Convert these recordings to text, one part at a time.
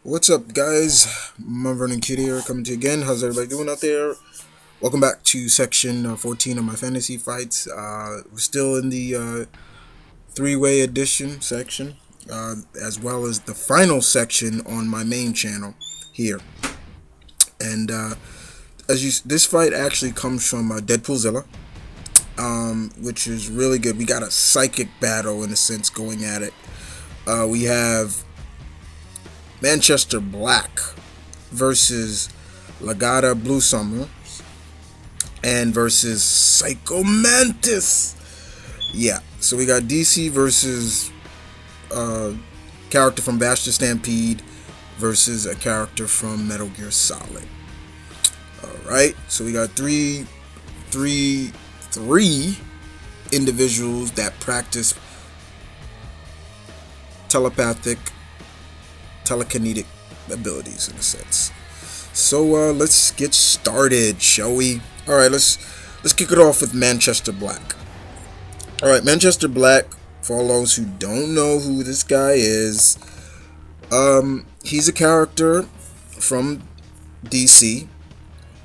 What's up, guys? Mom Vernon Kid here, coming to you again. How's everybody doing out there? Welcome back to section 14 of my fantasy fights. We're still in the three-way edition section, as well as the final section on my main channel here. And this fight actually comes from Deadpoolzilla, which is really good. We got a psychic battle in a sense going at it. We have Manchester Black versus Legato Bluesummers and versus Psycho Mantis. Yeah, so we got DC versus character from Bastard Stampede versus a character from Metal Gear Solid. Alright, so we got three individuals that practice telekinetic abilities in a sense. So let's get started, shall we? All right, let's kick it off with Manchester Black. All right, Manchester Black. For all those who don't know who this guy is, he's a character from DC.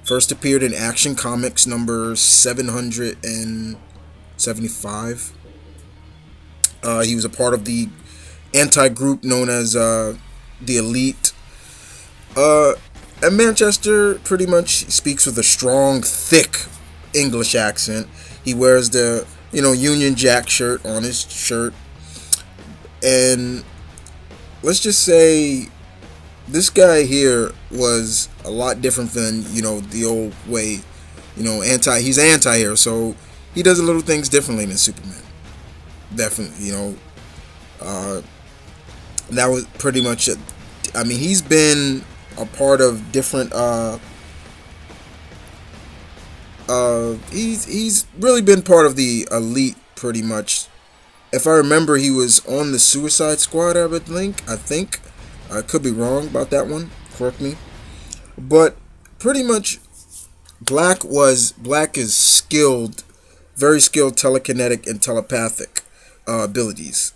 First appeared in Action Comics number 775. He was a part of the anti-group known as the Elite. And Manchester pretty much speaks with a strong, thick English accent. He wears the, Union Jack shirt on his shirt. And let's just say this guy here was a lot different than, the old way, he's anti-hero, so he does a little things differently than Superman. Definitely, that was pretty much it. I mean, he's been a part of different he's really been part of the Elite pretty much. If I remember, he was on the Suicide Squad, I think I could be wrong about that one, correct me, but pretty much Black is skilled, very skilled telekinetic and telepathic abilities.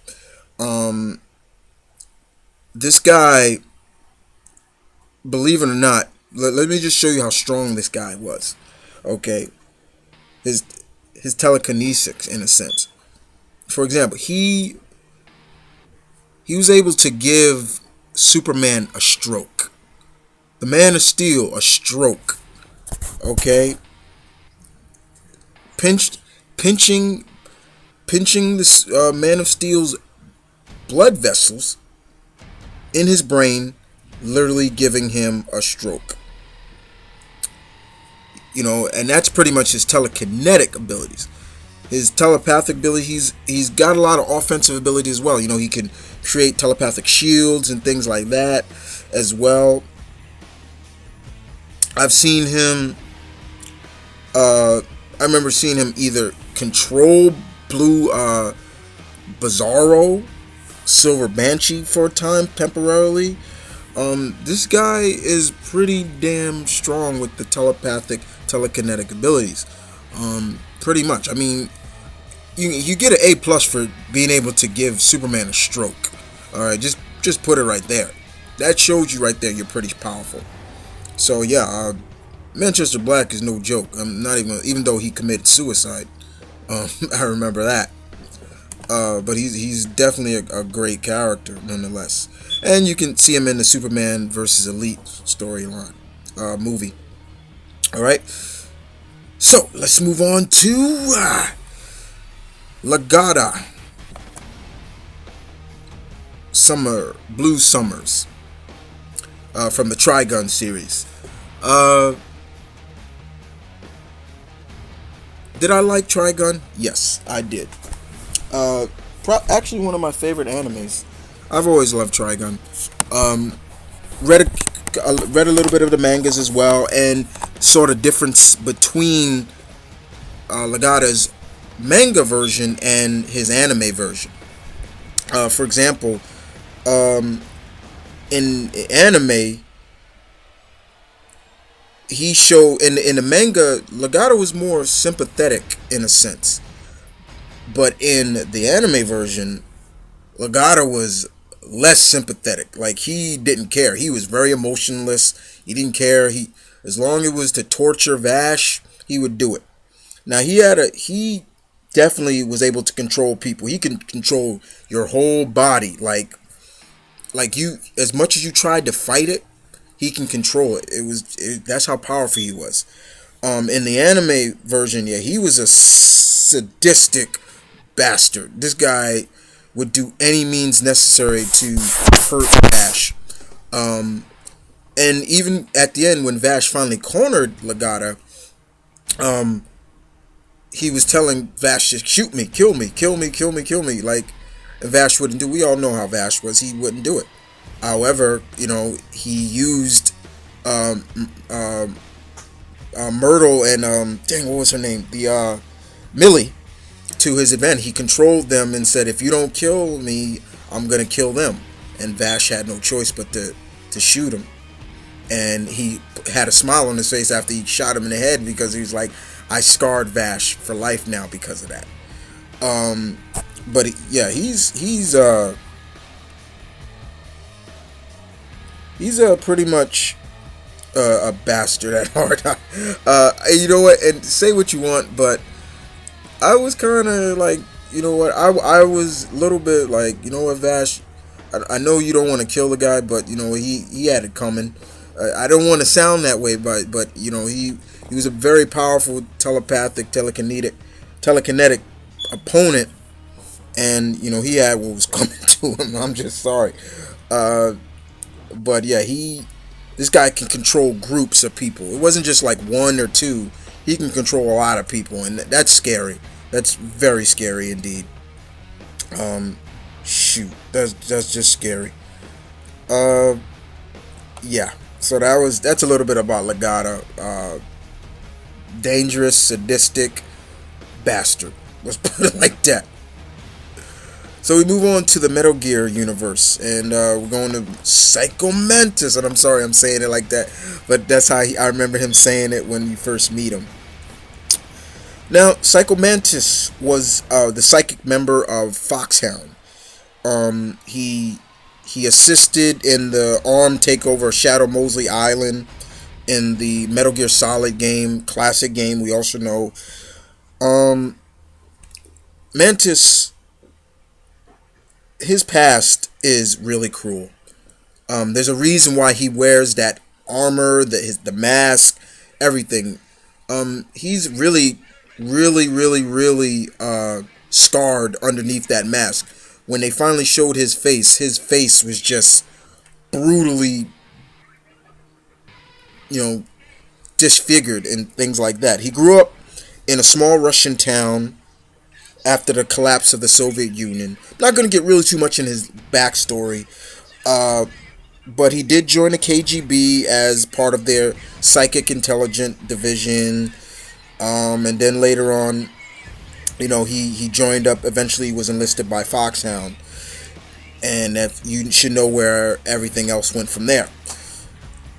This guy, believe it or not, let me just show you how strong this guy was. Okay, his telekinesis in a sense. For example, he was able to give Superman a stroke, the Man of Steel a stroke. Okay, pinching this Man of Steel's blood vessels in his brain, literally giving him a stroke. And that's pretty much his telekinetic abilities. His telepathic abilities, he's got a lot of offensive ability as well. He can create telepathic shields and things like that as well. I've seen him, I remember seeing him either control Blue Bizarro, Silver Banshee for a time, temporarily. This guy is pretty damn strong with the telekinetic abilities. Pretty much. I mean, you get an A+ for being able to give Superman a stroke. All right, just put it right there. That shows you right there you're pretty powerful. So yeah, Manchester Black is no joke. I'm not even though he committed suicide. I remember that. But he's definitely a great character nonetheless. And you can see him in the Superman versus Elite storyline movie. Alright, so let's move on to Legato Bluesummers from the Trigun series. Did I like Trigun? Yes, I did. Actually one of my favorite animes. I've always loved Trigun. Read a little bit of the mangas as well, and saw the difference between Legato's manga version and his anime version. For example, in anime, he showed in the manga, Legato was more sympathetic in a sense. But in the anime version, Legato was less sympathetic. Like, he didn't care. He was very emotionless. He didn't care. As long as it was to torture Vash, he would do it. Now, he definitely was able to control people. He can control your whole body. Like you, as much as you tried to fight it, he can control it. That's how powerful he was. In the anime version, yeah, he was a sadistic bastard. This guy would do any means necessary to hurt Vash. And even at the end, when Vash finally cornered Legato, um, he was telling Vash to shoot me, kill me, kill me, kill me, kill me. Like, and Vash wouldn't do. We all know how Vash was. He wouldn't do it. However, he used um, um, Myrtle and dang, what was her name? The Millie, to his advantage. He controlled them and said, "If you don't kill me, I'm gonna kill them." And Vash had no choice but to shoot him. And he had a smile on his face after he shot him in the head, because he was like, "I scarred Vash for life now because of that." Um, but yeah, he's pretty much a bastard at heart. You know what? And say what you want, but I was kind of like, you know what? I was a little bit like, you know what, Vash? I know you don't want to kill the guy, but he had it coming. I don't want to sound that way, but he was a very powerful telepathic, telekinetic opponent, and he had what was coming to him. I'm just sorry. But yeah, this guy can control groups of people. It wasn't just like one or two. He can control a lot of people, and that's scary. That's very scary indeed. Shoot, that's just scary. Uh, yeah. So that's a little bit about Legato. Dangerous, sadistic bastard. Let's put it like that. So we move on to the Metal Gear universe, and we're going to Psycho Mantis. And I'm sorry I'm saying it like that, but that's how I remember him saying it when you first meet him. Now, Psycho Mantis was the psychic member of Foxhound. He assisted in the armed takeover of Shadow Mosley Island in the Metal Gear Solid game, classic game we also know. Mantis, his past is really cruel. There's a reason why he wears that armor, the mask, everything. He's really, really, really, really scarred underneath that mask. When they finally showed his face was just brutally, disfigured and things like that. He grew up in a small Russian town after the collapse of the Soviet Union. Not going to get really too much in his backstory, but he did join the KGB as part of their psychic intelligence division, and then later on, he joined up. Eventually, was enlisted by Foxhound, and that you should know where everything else went from there.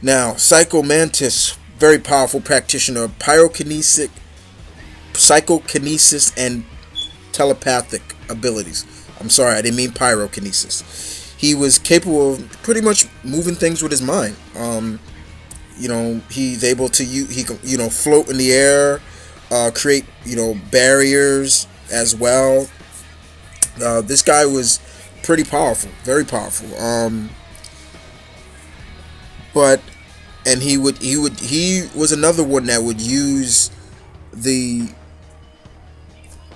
Now, Psycho Mantis, very powerful practitioner of psychokinesis, and telepathic abilities. I'm sorry, I didn't mean pyrokinesis. He was capable of pretty much moving things with his mind. He's able to he can float in the air, create barriers as well. This guy was pretty powerful, very powerful. But and he was another one that would use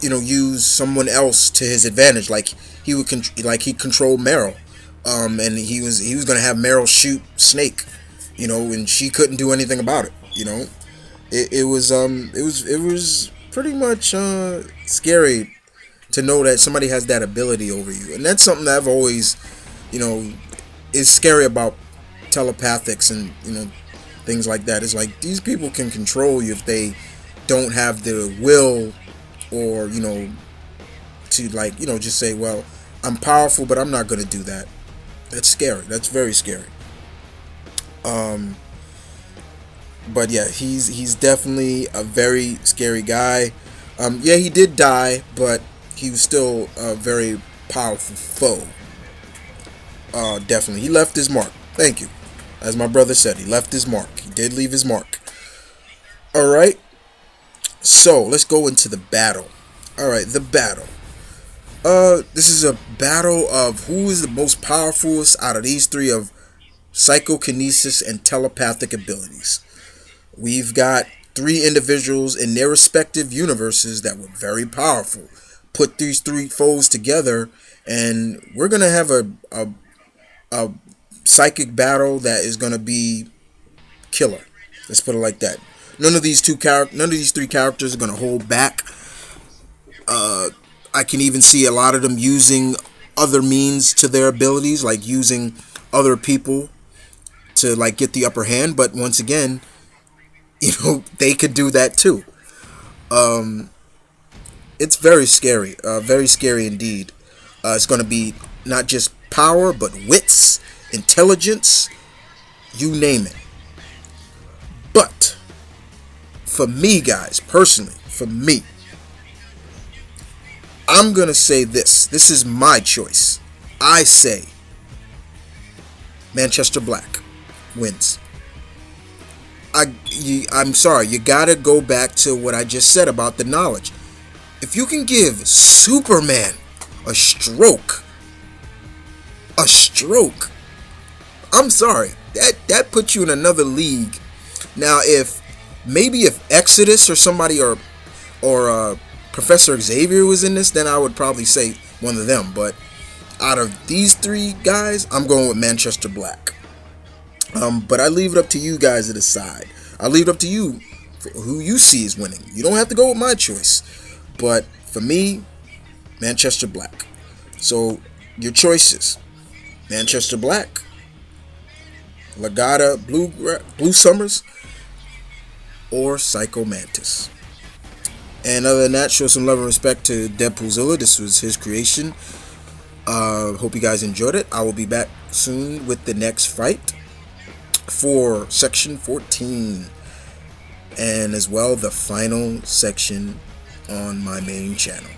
use someone else to his advantage. Like he controlled Meryl, and he was gonna have Meryl shoot Snake, and she couldn't do anything about it. It was pretty much scary to know that somebody has that ability over you, and that's something that I've always, is scary about telepathics and things like that. It's like these people can control you if they don't have the will, or to just say, well, I'm powerful, but I'm not going to do that. That's scary. That's very scary. But yeah, he's definitely a very scary guy. Yeah, he did die, but he was still a very powerful foe. Definitely. He left his mark. Thank you. As my brother said, he left his mark. He did leave his mark. Alright. So, let's go into the battle. Alright, the battle. This is a battle of who is the most powerful out of these three of psychokinesis and telepathic abilities. We've got three individuals in their respective universes that were very powerful. Put these three foes together, and we're gonna have a psychic battle that is gonna be killer. Let's put it like that. None of these three characters are gonna hold back. I can even see a lot of them using other means to their abilities, like using other people to like get the upper hand. But once again, they could do that too. It's very scary indeed. It's going to be not just power, but wits, intelligence, you name it. But for me, guys, personally, for me, I'm going to say this. This is my choice. I say Manchester Black wins. I'm sorry, you gotta go back to what I just said about the knowledge. If you can give Superman a stroke, I'm sorry, that puts you in another league. Now, if Exodus or somebody or Professor Xavier was in this, then I would probably say one of them. But out of these three guys, I'm going with Manchester Black. But I leave it up to you guys to decide. I leave it up to you for who you see is winning. You don't have to go with my choice. But for me, Manchester Black. So your choices: Manchester Black, Legato, Bluesummers, or Psycho Mantis. And other than that, show some love and respect to Deadpoolzilla. This was his creation. Hope you guys enjoyed it. I will be back soon with the next fight for section 14, and as well the final section on my main channel.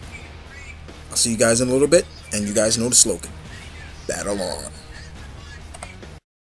I'll see you guys in a little bit, and you guys know the slogan: battle on.